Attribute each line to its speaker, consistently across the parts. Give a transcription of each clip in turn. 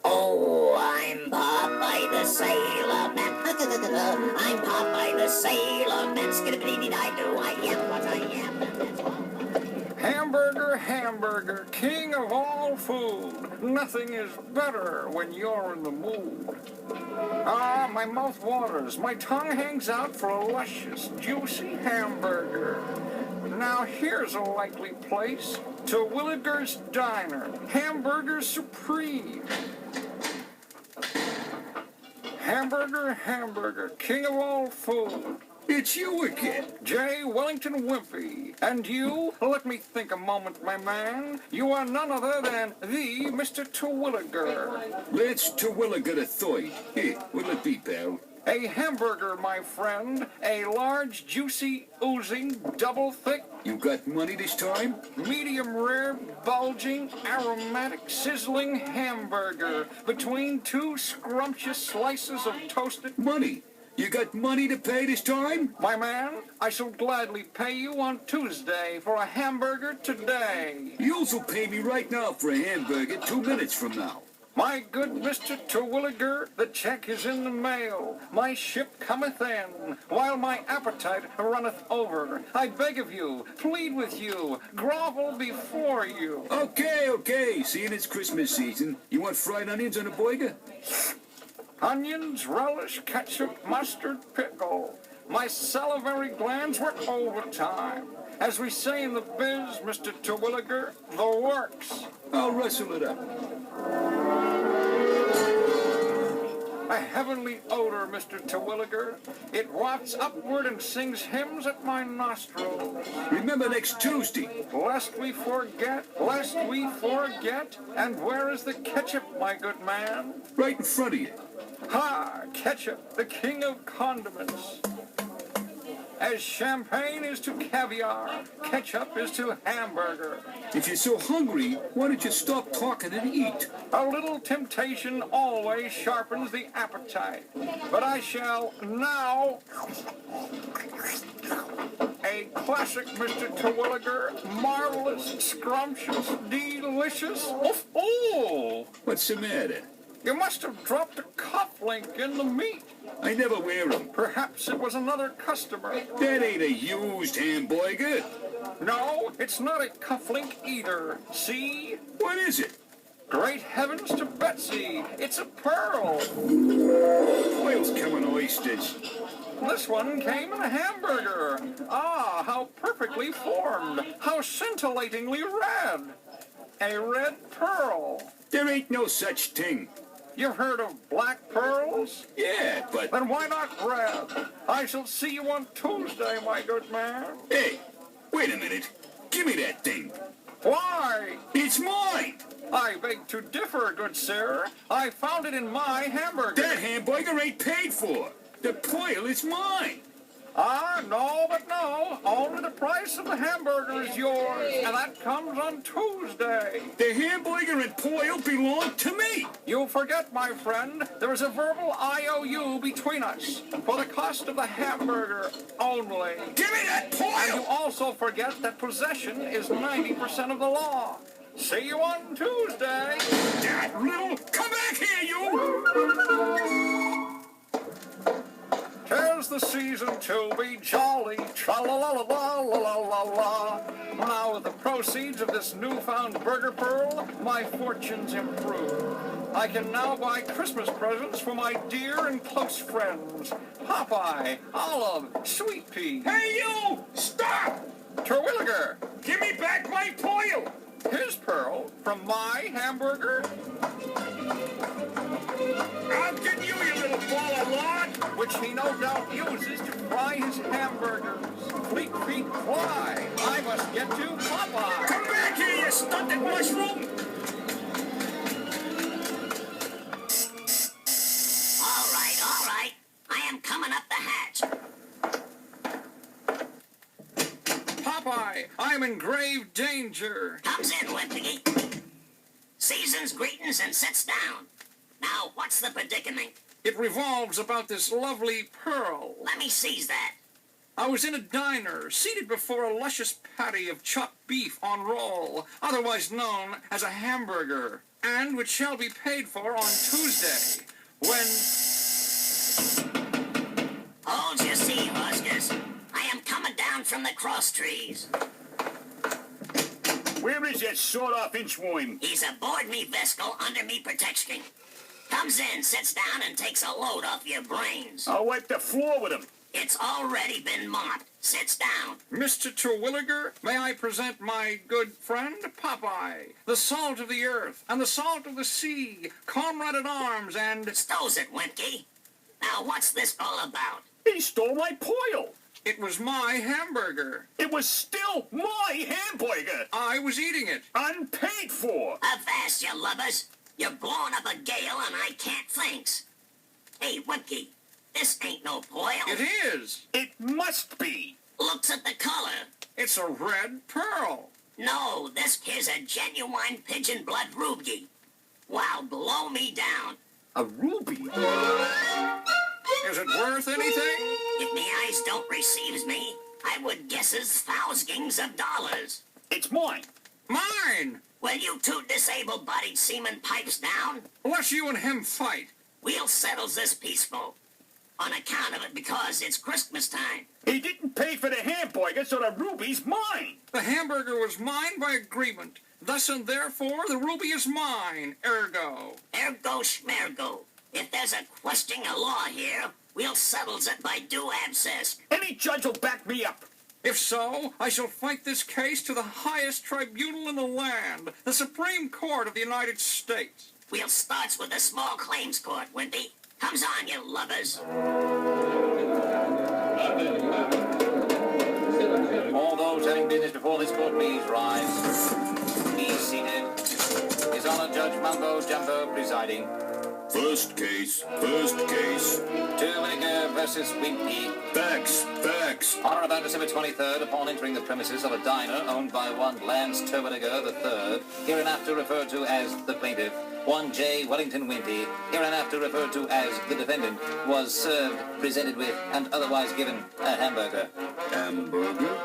Speaker 1: Oh, I'm Popeye the Sailor Man. I'm Popeye the Sailor Man. Skiddly-dee-dee-do, I am what I am.
Speaker 2: Hamburger, hamburger, king of all food. Nothing is better when you're in the mood. Ah, my mouth waters, my tongue hangs out for a luscious, juicy hamburger. Now here's a likely place, Terwilliger's Diner, Hamburger Supreme. Hamburger, hamburger, king of all food. It's you again, J. Wellington Wimpy. And you, let me think a moment, my man. You are none other than the Mr. Terwilliger.
Speaker 3: Let's Terwilliger a thoy. Here, what'll it be, pal?
Speaker 2: A hamburger, my friend. A large, juicy, oozing, double thick,
Speaker 3: You got money this time?
Speaker 2: medium rare, bulging, aromatic, sizzling hamburger between two scrumptious slices of toasted.
Speaker 3: Money? You got money to pay this time?
Speaker 2: My man, I shall gladly pay you on Tuesday for a hamburger today.
Speaker 3: You also pay me right now for a hamburger 2 minutes from now.
Speaker 2: My good Mr. Terwilliger, the check is in the mail. My ship cometh in, while my appetite runneth over. I beg of you, plead with you, grovel before you.
Speaker 3: Okay. Seeing it's Christmas season, you want fried onions on a burger?
Speaker 2: Onions, relish, ketchup, mustard, pickle. My salivary glands work overtime. As we say in the biz, Mr. Terwilliger, the works.
Speaker 3: I'll rustle it up.
Speaker 2: A heavenly odor, Mr. Terwilliger. It wafts upward and sings hymns at my nostrils.
Speaker 3: Remember next Tuesday.
Speaker 2: Lest we forget, lest we forget. And where is the ketchup, my good man?
Speaker 3: Right in front of you.
Speaker 2: Ha! Ketchup, the king of condiments. As champagne is to caviar, ketchup is to hamburger.
Speaker 3: If you're so hungry, why don't you stop talking and eat?
Speaker 2: A little temptation always sharpens the appetite. But I shall now... A classic, Mr. Terwilliger. Marvelous, scrumptious, delicious. Oh!
Speaker 3: What's the matter?
Speaker 2: You must have dropped a cufflink in the meat.
Speaker 3: I never wear them.
Speaker 2: Perhaps it was another customer.
Speaker 3: That ain't a used hamburger.
Speaker 2: No, it's not a cufflink either. See?
Speaker 3: What is it?
Speaker 2: Great heavens to Betsy! It's a pearl!
Speaker 3: Oil's coming oysters.
Speaker 2: This one came in a hamburger. Ah, how perfectly formed. How scintillatingly red. A red pearl.
Speaker 3: There ain't no such thing.
Speaker 2: You've heard of black pearls?
Speaker 3: Yeah, but...
Speaker 2: Then why not red? I shall see you on Tuesday, my good man.
Speaker 3: Hey, wait a minute. Give me that thing.
Speaker 2: Why?
Speaker 3: It's mine.
Speaker 2: I beg to differ, good sir. I found it in my hamburger.
Speaker 3: That hamburger ain't paid for. The pearl is mine.
Speaker 2: Ah, no, but no. Only the price of the hamburger is yours, and that comes on Tuesday.
Speaker 3: The hamburger and pearl belong to me.
Speaker 2: You forget, my friend, there is a verbal IOU between us for the cost of the hamburger only.
Speaker 3: Give me that
Speaker 2: And you
Speaker 3: pearl.
Speaker 2: also forget that possession is 90% of the law. See you on Tuesday.
Speaker 3: That little... Come back here, you.
Speaker 2: 'Tis the season to be jolly, tra-la-la-la-la-la-la-la. Now with the proceeds of this newfound burger pearl, my fortunes improve. I can now buy Christmas presents for my dear and close friends. Popeye, Olive, Sweet Pea,
Speaker 3: Hey, you. Stop.
Speaker 2: Terwilliger.
Speaker 3: Give me back my pearl.
Speaker 2: His pearl from my hamburger,
Speaker 3: I'll give you, you little ball of lard.
Speaker 2: which he no doubt uses to fry his hamburgers. Fleet feet fly. I must get to Popeye.
Speaker 3: Come back here, you stunted mushroom.
Speaker 1: All right. I am coming up the hatch.
Speaker 2: Popeye, I am in grave danger.
Speaker 1: Comes in, Wimpy. Seasons greetings and sits down. Now, what's the predicament?
Speaker 2: It revolves about this lovely pearl.
Speaker 1: Let me seize that.
Speaker 2: I was in a diner, seated before a luscious patty of chopped beef on roll, otherwise known as a hamburger, and which shall be paid for on Tuesday, when...
Speaker 1: Hold your seahorses. I am coming down from the cross trees.
Speaker 3: Where is that sawed-off inchworm?
Speaker 1: He's aboard me vessel under me protection. Comes in, sits down, and takes a load off your brains.
Speaker 3: I'll wipe the floor with him.
Speaker 1: It's already been mopped. Sits down.
Speaker 2: Mr. Terwilliger, may I present my good friend Popeye, the salt of the earth and the salt of the sea, comrade at arms, and...
Speaker 1: Stows it, Wimpy. Now, what's this all about?
Speaker 3: He stole my poil.
Speaker 2: It was my hamburger.
Speaker 3: It was still my hamburger.
Speaker 2: I was eating it.
Speaker 3: Unpaid for.
Speaker 1: Avast, you lubbers. You're blowing up a gale and I can't thanks. Hey, Wimpy, this ain't no poil.
Speaker 2: It is.
Speaker 3: It must be.
Speaker 1: Looks at the color.
Speaker 2: It's a red pearl.
Speaker 1: No, this here's a genuine pigeon blood ruby. Wow, blow me down.
Speaker 3: A ruby?
Speaker 2: Is it worth anything?
Speaker 1: If me eyes don't receives me, I would guesses thousands of dollars.
Speaker 3: It's mine.
Speaker 2: Mine.
Speaker 1: Will you two disabled-bodied seamen pipes down?
Speaker 2: Let's you and him fight.
Speaker 1: We'll settle this peaceful. On account of it, because it's Christmas time.
Speaker 3: He didn't pay for the hamburger, so the ruby's mine.
Speaker 2: The hamburger was mine by agreement. Thus and therefore, the ruby is mine. Ergo.
Speaker 1: Ergo schmergo. If there's a question of law here, we'll settle it by due abscess.
Speaker 3: Any judge will back me up.
Speaker 2: If so, I shall fight this case to the highest tribunal in the land, the Supreme Court of the United States.
Speaker 1: We'll start with the small claims court, Wimpy. Comes on, you lubbers.
Speaker 4: All those having business before this court, please rise. Be seated. His Honor Judge Mumbo Jumbo presiding.
Speaker 3: First case.
Speaker 4: Terwilliger versus Wimpy.
Speaker 3: Facts.
Speaker 4: On or about December 23rd, upon entering the premises of a diner owned by one Lance Terwilliger III, hereinafter referred to as the plaintiff, one J. Wellington Wimpy, hereinafter referred to as the defendant, was served, presented with, and otherwise given a hamburger.
Speaker 3: Hamburger?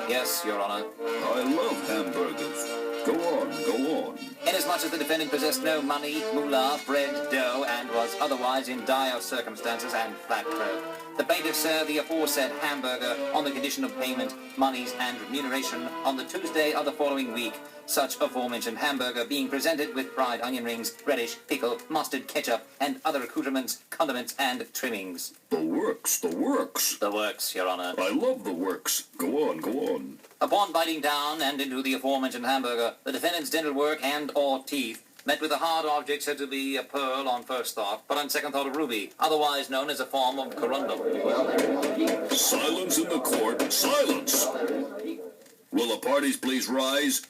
Speaker 4: Yes, Your Honor.
Speaker 3: I love hamburgers. Go on.
Speaker 4: Inasmuch as the defendant possessed no money, moolah, bread, dough, and was otherwise in dire circumstances and flat broke, the plaintiff served the aforesaid hamburger on the condition of payment, monies, and remuneration on the Tuesday of the following week, such aforementioned hamburger being presented with fried onion rings, radish, pickle, mustard, ketchup, and other accoutrements, condiments, and trimmings.
Speaker 3: The works.
Speaker 4: The works, Your Honor.
Speaker 3: I love the works. Go on.
Speaker 4: Upon biting down and into the aforementioned hamburger, the defendant's dental work and or teeth met with a hard object said to be a pearl on first thought, but on second thought a ruby, otherwise known as a form of corundum.
Speaker 3: Silence in the court. Silence! Will the parties please rise?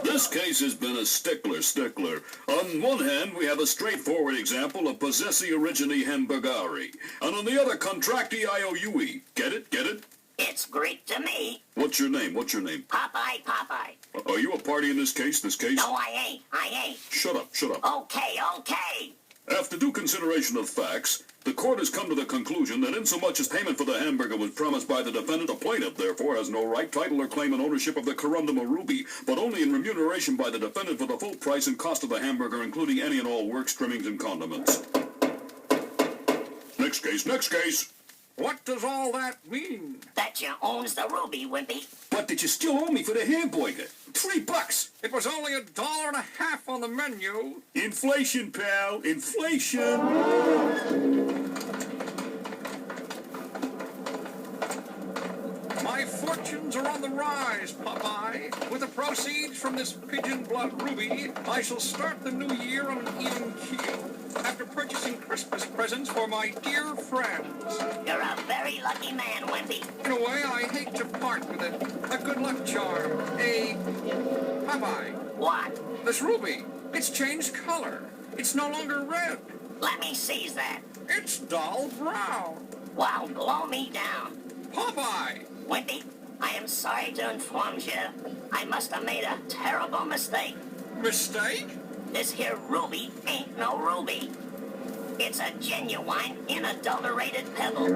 Speaker 3: This case has been a stickler. On one hand, we have a straightforward example of possessi origine hamburgari, and on the other, contracti IOUE. Get it?
Speaker 1: It's Greek to me.
Speaker 3: What's your name?
Speaker 1: Popeye.
Speaker 3: Are you a party in this case?
Speaker 1: No, I ain't.
Speaker 3: Shut up.
Speaker 1: Okay.
Speaker 3: After due consideration of facts, the court has come to the conclusion that insomuch as payment for the hamburger was promised by the defendant, the plaintiff, therefore, has no right, title, or claim and ownership of the corundum or ruby, but only in remuneration by the defendant for the full price and cost of the hamburger, including any and all works, trimmings, and condiments. Next case.
Speaker 2: What does all that mean?
Speaker 1: That you owns the ruby, Wimpy.
Speaker 3: But did you still owe me for the hamburger? $3.
Speaker 2: It was only $1.50 on the menu.
Speaker 3: Inflation, pal. Inflation.
Speaker 2: My fortunes are on the rise, Popeye. With the proceeds from this pigeon blood ruby, I shall start the new year on an even keel, after purchasing Christmas presents for my dear friends.
Speaker 1: You're a very lucky man, Wimpy.
Speaker 2: In a way, I hate to part with it. A good luck charm. Popeye.
Speaker 1: What?
Speaker 2: This ruby, it's changed color. It's no longer red.
Speaker 1: Let me seize that.
Speaker 2: It's dull brown.
Speaker 1: Wow, blow me down.
Speaker 2: Popeye.
Speaker 1: Wimpy, I am sorry to inform you, I must have made a terrible mistake.
Speaker 2: Mistake?
Speaker 1: This here ruby ain't no ruby. It's a genuine, unadulterated pebble.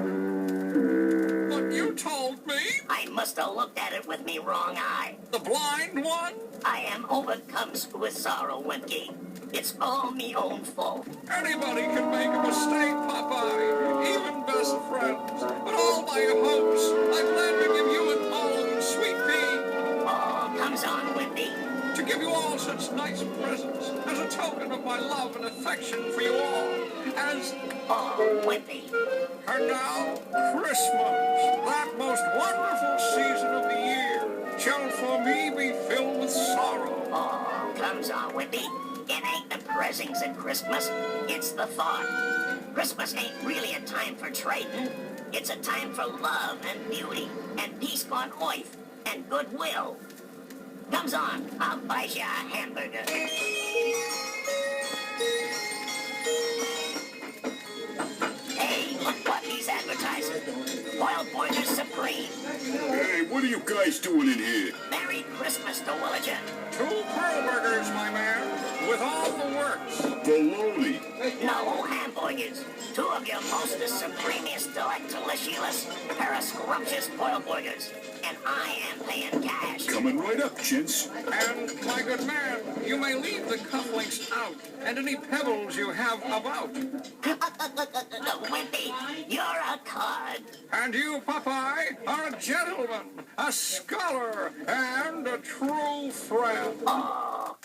Speaker 2: But you told me.
Speaker 1: I must have looked at it with me wrong eye.
Speaker 2: The blind one?
Speaker 1: I am overcome with sorrow, Wimpy. It's all me own fault.
Speaker 2: Anybody can make a mistake, Popeye. Even best friends. But all my hopes, I plan to give you and all sweet pea.
Speaker 1: Oh, comes on, Wimpy.
Speaker 2: To give you all such nice presents as a token of my love and affection for you all.
Speaker 1: Oh, Wimpy.
Speaker 2: And now, Christmas, that most wonderful season of the year, shall for me be filled with sorrow.
Speaker 1: Oh, comes on, Wimpy. It ain't the presents at Christmas, it's the thought. Christmas ain't really a time for trading. It's a time for love and beauty and peace gone oif and goodwill. Comes on, I'll buy you a hamburger. Hey, look what he's advertising. Boiled Boilers Supreme.
Speaker 3: Hey, what are you guys doing in here?
Speaker 1: Merry Christmas to Willager.
Speaker 2: 2 pearl burgers, my man, with all the works.
Speaker 3: Baloney.
Speaker 1: No hamburgers. 2 of your most supremest, delicious, pair of scrumptious boiled burgers. And I am paying cash.
Speaker 3: Coming right up, gents.
Speaker 2: And, my good man, you may leave the cufflinks out and any pebbles you have about.
Speaker 1: Wimpy, you're a card.
Speaker 2: And you, Popeye, are a gentleman, a scholar, and a true friend.
Speaker 1: Oh.